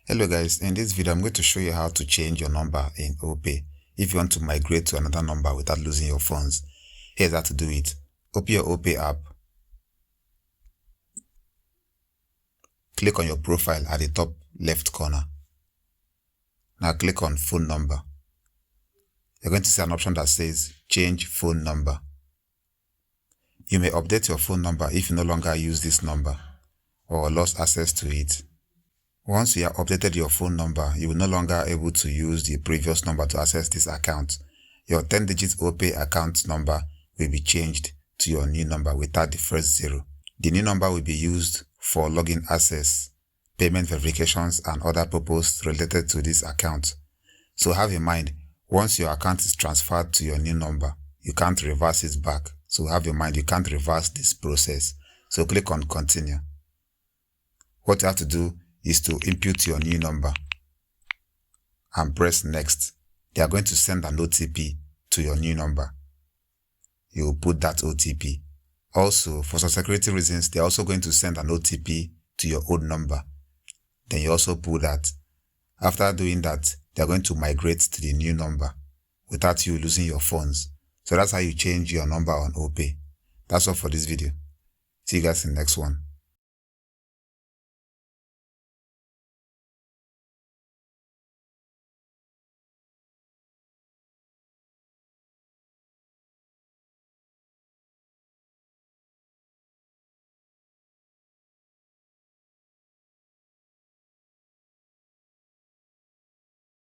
Hello guys, in this video I'm going to show you how to change your number in Opay if you want to migrate to another number without losing your phones. Here's how to do it. Open your Opay app. Click on your profile at the top left corner. Now click on phone number. You're going to see an option that says change phone number. You may update your phone number if you no longer use this number or lost access to it. Once you have updated your phone number, you will no longer be able to use the previous number to access this account. Your 10-digit Opay account number will be changed to your new number without the first zero. The new number will be used for login access, payment verifications, and other purposes related to this account. So have in mind, once your account is transferred to your new number, you can't reverse it back. So have in mind, you can't reverse this process. So click on continue. What you have to do is to input your new number and press next. They are going to send an OTP to your new number. You will put that OTP. Also, for some security reasons, they are also going to send an OTP to your old number. Then you also put that. After doing that, they are going to migrate to the new number without you losing your phones. So that's how you change your number on Opay. That's all for this video. See you guys in the next one.